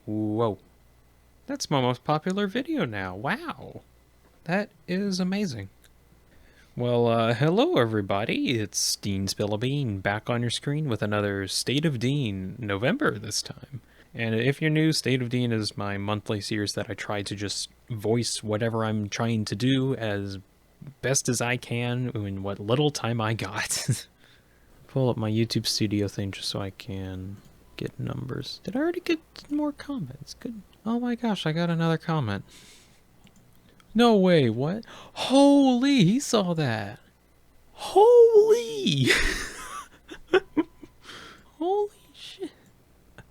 Whoa. That's my most popular video now. Wow. That is amazing. Well, hello everybody. It's DeanSpillaBean back on your screen with another State of Dean, November this time. And if you're new, State of Dean is my monthly series that I try to just voice whatever I'm trying to do as best as I can in what little time I got. Pull up my YouTube studio thing just so I can get numbers. Did I already get more comments? Good. Oh my gosh, I got another comment. No way, what? Holy, he saw that. Holy! Holy shit.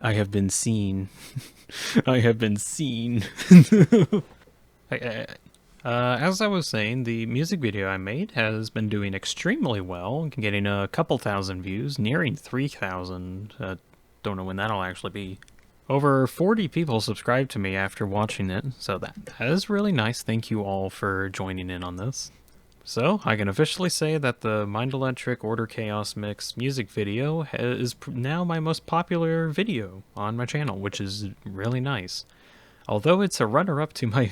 I have been seen. I have been seen. As I was saying, the music video I made has been doing extremely well, getting a couple thousand views, nearing 3,000. Don't know when that'll actually be. Over 40 people subscribed to me after watching it, so that is really nice. Thank you all for joining in on this. So, I can officially say that the Mind Electric Order Chaos Mix music video is now my most popular video on my channel, which is really nice. Although it's a runner-up to my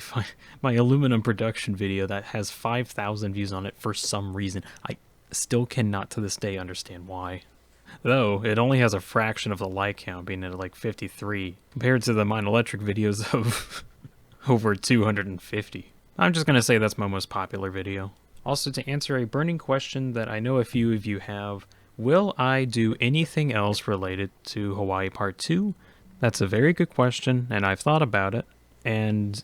aluminum production video that has 5,000 views on it for some reason. I still cannot to this day understand why. Though, it only has a fraction of the like count, being at like 53, compared to the Mind Electric videos of over 250. I'm just gonna say that's my most popular video. Also, to answer a burning question that I know a few of you have, will I do anything else related to Hawaii Part 2? That's a very good question, and I've thought about it, and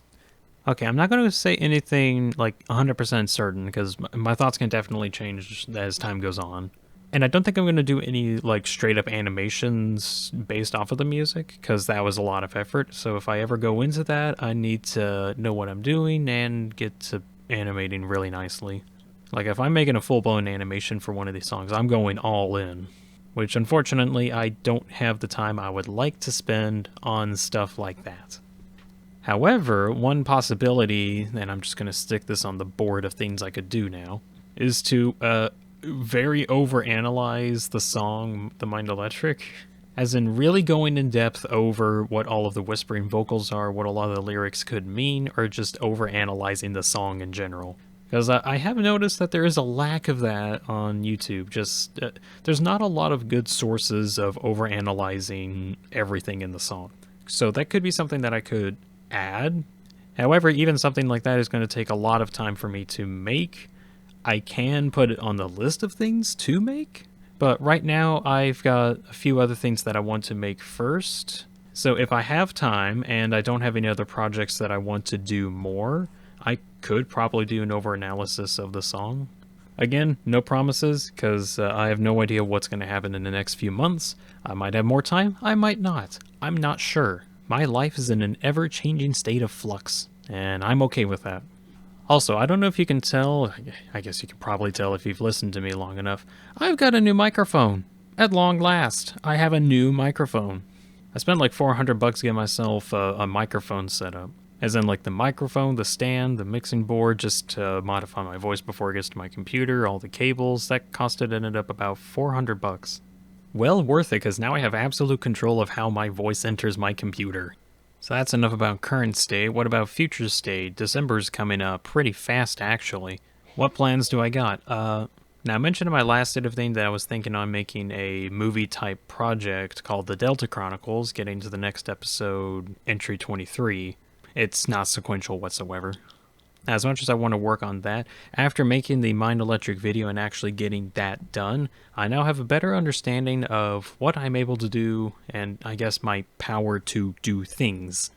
okay, I'm not going to say anything like 100% certain, because my thoughts can definitely change as time goes on. And I don't think I'm going to do any like straight up animations based off of the music, because that was a lot of effort. So if I ever go into that, I need to know what I'm doing and get to animating really nicely. Like if I'm making a full-blown animation for one of these songs, I'm going all in. Which unfortunately I don't have the time I would like to spend on stuff like that. However, one possibility, and I'm just going to stick this on the board of things I could do now, is to very overanalyze the song The Mind Electric, as in really going in depth over what all of the whispering vocals are, what a lot of the lyrics could mean, or just overanalyzing the song in general. Because I have noticed that there is a lack of that on YouTube. Just there's not a lot of good sources of overanalyzing everything in the song. So that could be something that I could add. However, even something like that is going to take a lot of time for me to make. I can put it on the list of things to make, but right now I've got a few other things that I want to make first. So if I have time and I don't have any other projects that I want to do more, I could probably do an over-analysis of the song. Again, no promises, because I have no idea what's going to happen in the next few months. I might have more time, I might not. I'm not sure. My life is in an ever-changing state of flux, and I'm okay with that. Also, I don't know if you can tell, I guess you can probably tell if you've listened to me long enough, I've got a new microphone. At long last, I have a new microphone. I spent like $400 to get myself a microphone set up. As in like the microphone, the stand, the mixing board, just to modify my voice before it gets to my computer, all the cables, that ended up about $400. Well worth it, because now I have absolute control of how my voice enters my computer. So that's enough about current state. What about future state? December's coming up pretty fast, actually. What plans do I got? Now I mentioned in my last State of Thing that I was thinking on making a movie-type project called The Delta Chronicles, getting to the next episode, entry 23. It's not sequential whatsoever. As much as I want to work on that, after making the Mind Electric video and actually getting that done, I now have a better understanding of what I'm able to do and I guess my power to do things,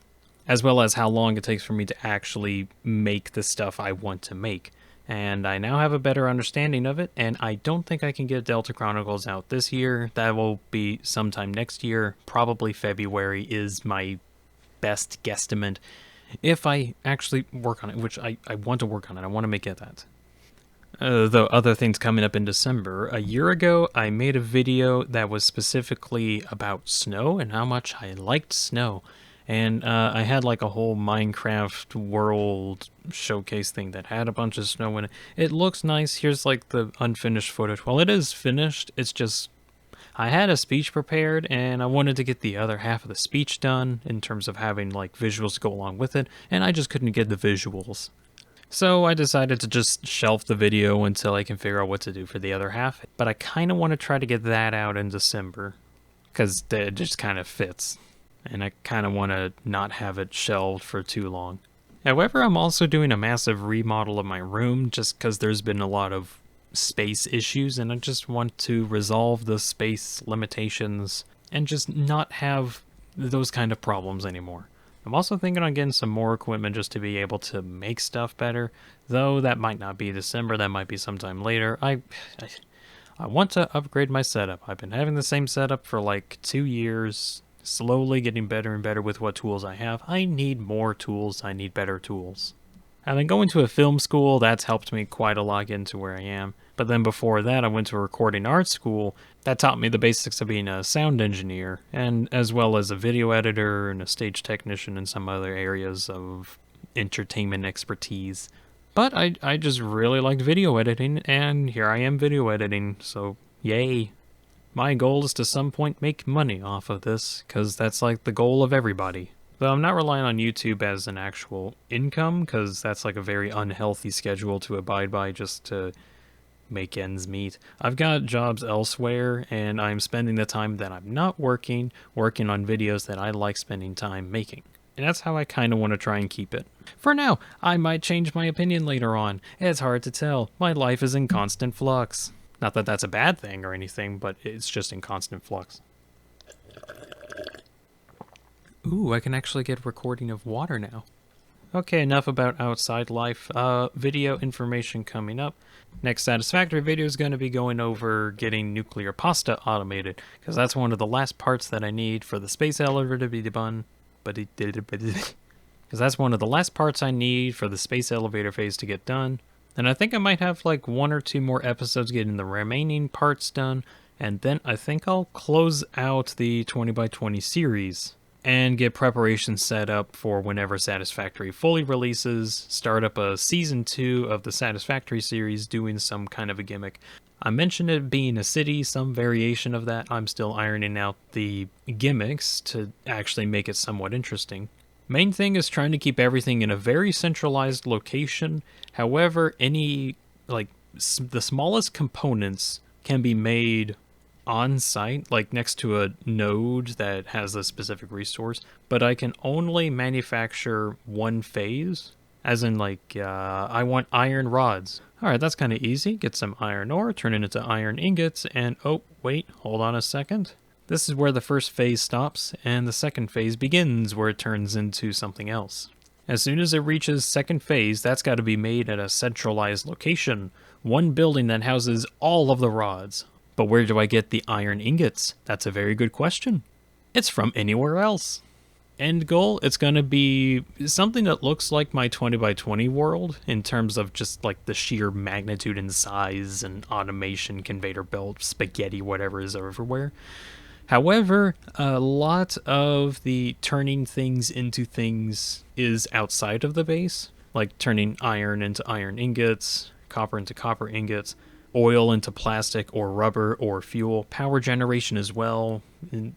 as well as how long it takes for me to actually make the stuff I want to make. And I now have a better understanding of it, and I don't think I can get Delta Chronicles out this year. That will be sometime next year. Probably February is my best guesstimate. If I actually work on it, which I want to work on it, I want to make it that. Though other things coming up in December. A year ago, I made a video that was specifically about snow and how much I liked snow. And I had like a whole Minecraft world showcase thing that had a bunch of snow in it. It looks nice. Here's like the unfinished footage. Well, it is finished. It's just I had a speech prepared and I wanted to get the other half of the speech done in terms of having like visuals to go along with it, and I just couldn't get the visuals. So I decided to just shelf the video until I can figure out what to do for the other half. But I kind of want to try to get that out in December because it just kind of fits. And I kind of want to not have it shelved for too long. However, I'm also doing a massive remodel of my room just because there's been a lot of space issues and I just want to resolve the space limitations and just not have those kind of problems anymore. I'm also thinking on getting some more equipment just to be able to make stuff better, though that might not be December, that might be sometime later. I want to upgrade my setup. I've been having the same setup for like 2 years, slowly getting better and better with what tools I have. I need more tools, I need better tools. And then going to a film school, that's helped me quite a lot get into where I am. But then before that, I went to a recording arts school. That taught me the basics of being a sound engineer, and as well as a video editor and a stage technician and some other areas of entertainment expertise. But I just really liked video editing, and here I am video editing, so yay. My goal is to some point make money off of this, because that's like the goal of everybody. Though I'm not relying on YouTube as an actual income, because that's like a very unhealthy schedule to abide by just to make ends meet. I've got jobs elsewhere, and I'm spending the time that I'm not working on videos that I like spending time making. And that's how I kind of want to try and keep it. For now, I might change my opinion later on. It's hard to tell. My life is in constant flux. Not that that's a bad thing or anything, but it's just in constant flux. Ooh, I can actually get recording of water now. Okay, enough about outside life. Video information coming up. Next Satisfactory video is going to be going over getting nuclear pasta automated, because that's one of the last parts that I need for the space elevator to be done. Because that's one of the last parts I need for the space elevator phase to get done. And I think I might have like 1 or 2 more episodes getting the remaining parts done, and then I think I'll close out the 20x20 series and get preparations set up for whenever Satisfactory fully releases, start up a season 2 of the Satisfactory series doing some kind of a gimmick. I mentioned it being a city, some variation of that. I'm still ironing out the gimmicks to actually make it somewhat interesting. Main thing is trying to keep everything in a very centralized location. However, any, like, the smallest components can be made on site, like next to a node that has a specific resource, but I can only manufacture one phase, as in like, I want iron rods. Alright, that's kind of easy. Get some iron ore, turn it into iron ingots, and oh, wait, hold on a second. This is where the first phase stops, and the second phase begins, where it turns into something else. As soon as it reaches second phase, that's got to be made at a centralized location, one building that houses all of the rods. But where do I get the iron ingots? That's a very good question. It's from anywhere else. End goal, it's going to be something that looks like my 20x20 world in terms of just like the sheer magnitude and size and automation, conveyor belt, spaghetti, whatever is everywhere. However, a lot of the turning things into things is outside of the base, like turning iron into iron ingots, copper into copper ingots, oil into plastic or rubber or fuel, power generation as well.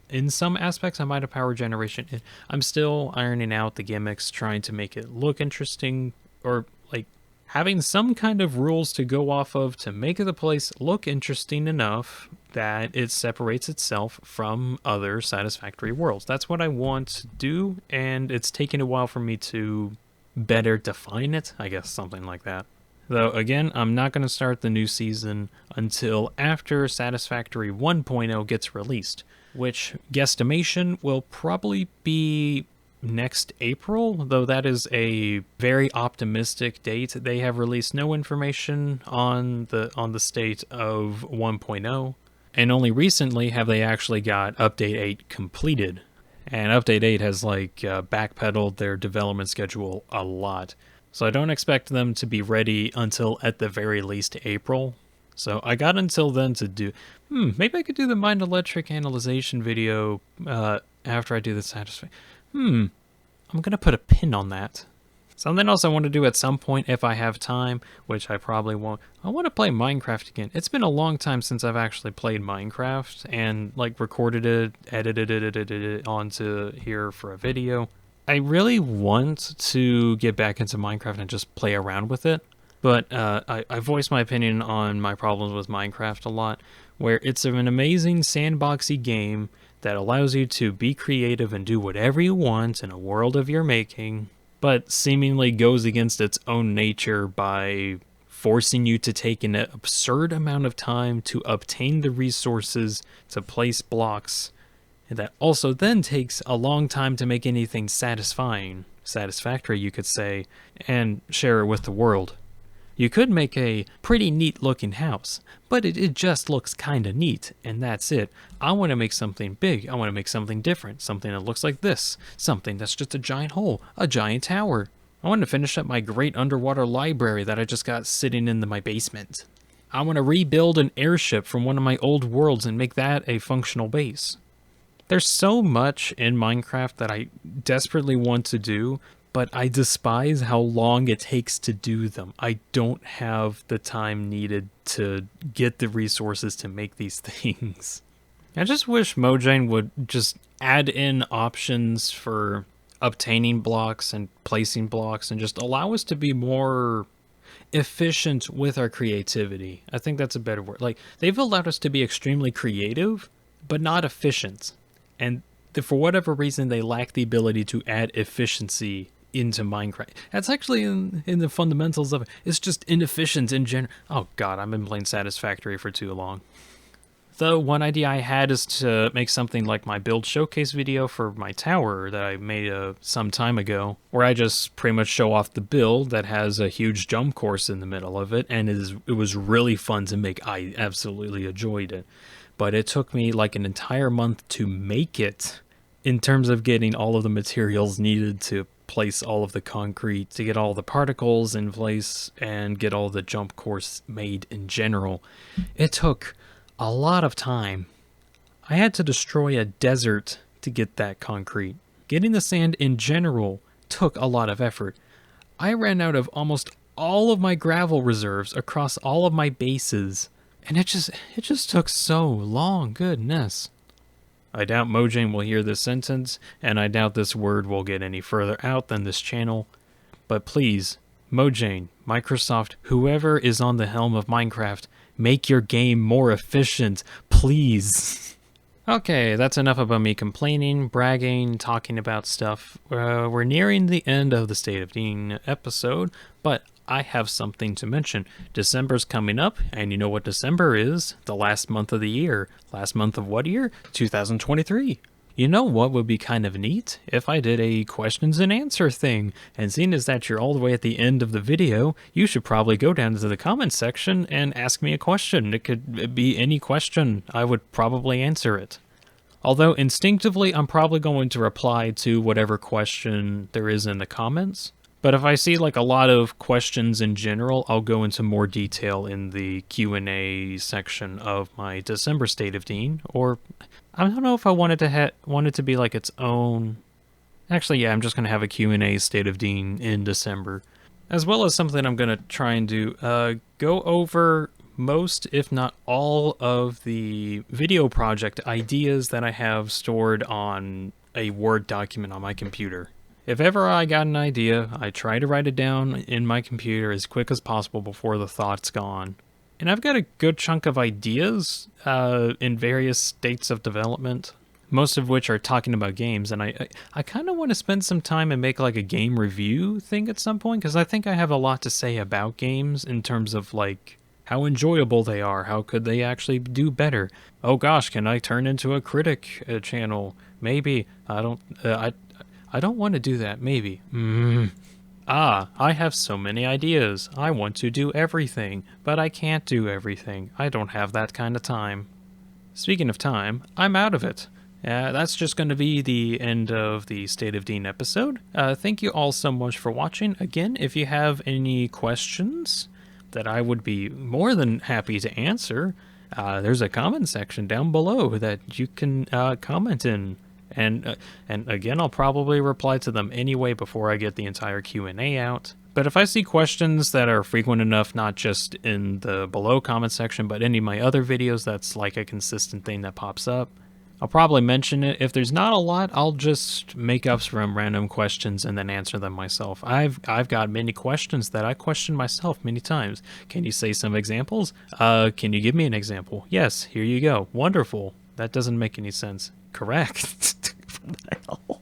In some aspects, I might have power generation. I'm still ironing out the gimmicks, trying to make it look interesting, or like having some kind of rules to go off of to make the place look interesting enough that it separates itself from other Satisfactory worlds. That's what I want to do, and it's taken a while for me to better define it, I guess, something like that. Though, again, I'm not going to start the new season until after Satisfactory 1.0 gets released, which, guesstimation, will probably be next April, though that is a very optimistic date. They have released no information on the state of 1.0, and only recently have they actually got Update 8 completed. And Update 8 has, like, backpedaled their development schedule a lot. So I don't expect them to be ready until at the very least April. So I got until then to do... maybe I could do the Mind Electric analyzation video after I do the Satisfactory. I'm going to put a pin on that. Something else I want to do at some point if I have time, which I probably won't. I want to play Minecraft again. It's been a long time since I've actually played Minecraft and like recorded it, edited it onto here for a video. I really want to get back into Minecraft and just play around with it. But I voiced my opinion on my problems with Minecraft a lot, where it's an amazing sandboxy game that allows you to be creative and do whatever you want in a world of your making, but seemingly goes against its own nature by forcing you to take an absurd amount of time to obtain the resources to place blocks, and that also then takes a long time to make anything satisfactory, you could say, and share it with the world. You could make a pretty neat looking house, but it just looks kinda neat, and that's it. I want to make something big, I want to make something different, something that looks like this, something that's just a giant hole, a giant tower. I want to finish up my great underwater library that I just got sitting in my basement. I want to rebuild an airship from one of my old worlds and make that a functional base. There's so much in Minecraft that I desperately want to do, but I despise how long it takes to do them. I don't have the time needed to get the resources to make these things. I just wish Mojang would just add in options for obtaining blocks and placing blocks and just allow us to be more efficient with our creativity. I think that's a better word. Like, they've allowed us to be extremely creative, but not efficient. And for whatever reason, they lack the ability to add efficiency into Minecraft. That's actually in the fundamentals of it. It's just inefficient in general. Oh god, I've been playing Satisfactory for too long. The one idea I had is to make something like my build showcase video for my tower that I made some time ago, where I just pretty much show off the build that has a huge jump course in the middle of it, and it was really fun to make. I absolutely enjoyed it. But it took me like an entire month to make it, in terms of getting all of the materials needed to place all of the concrete, to get all the particles in place, and get all the jump course made in general. It took a lot of time. I had to destroy a desert to get that concrete. Getting the sand in general took a lot of effort. I ran out of almost all of my gravel reserves across all of my bases, and it just took so long, goodness. I doubt Mojang will hear this sentence, and I doubt this word will get any further out than this channel. But please, Mojang, Microsoft, whoever is on the helm of Minecraft, make your game more efficient, please. Okay, that's enough about me complaining, bragging, talking about stuff. We're nearing the end of the State of Dean episode, but I have something to mention. December's coming up, and you know what December is? The last month of the year. Last month of what year? 2023. You know what would be kind of neat? If I did a questions and answer thing. And seeing as that you're all the way at the end of the video, you should probably go down to the comments section and ask me a question. It could be any question. I would probably answer it. Although instinctively, I'm probably going to reply to whatever question there is in the comments. But if I see like a lot of questions in general, I'll go into more detail in the Q&A section of my December State of Dean. Or I don't know if I wanted to be like its own. Actually, yeah, I'm just gonna have a Q&A State of Dean in December, as well as something I'm gonna try and do. Go over most, if not all, of the video project ideas that I have stored on a Word document on my computer. If ever I got an idea, I try to write it down in my computer as quick as possible before the thought's gone. And I've got a good chunk of ideas in various states of development, most of which are talking about games, and I kind of want to spend some time and make like a game review thing at some point, because I think I have a lot to say about games in terms of like how enjoyable they are, how could they actually do better. Oh gosh, can I turn into a critic channel? Maybe. I don't want to do that, maybe. I have so many ideas. I want to do everything, but I can't do everything. I don't have that kind of time. Speaking of time, I'm out of it. That's just going to be the end of the State of Dean episode. Thank you all so much for watching. Again, if you have any questions that I would be more than happy to answer, there's a comment section down below that you can comment in. And again, I'll probably reply to them anyway before I get the entire Q&A out. But if I see questions that are frequent enough, not just in the below comment section, but any of my other videos, that's like a consistent thing that pops up, I'll probably mention it. If there's not a lot, I'll just make up some random questions and then answer them myself. I've got many questions that I question myself many times. Can you say some examples? Can you give me an example? Yes, here you go. Wonderful. That doesn't make any sense. Correct. What the hell?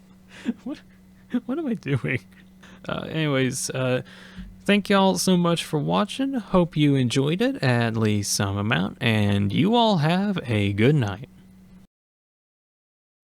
What am I doing? Anyways, thank y'all so much for watching. Hope you enjoyed it, at least some amount, and you all have a good night.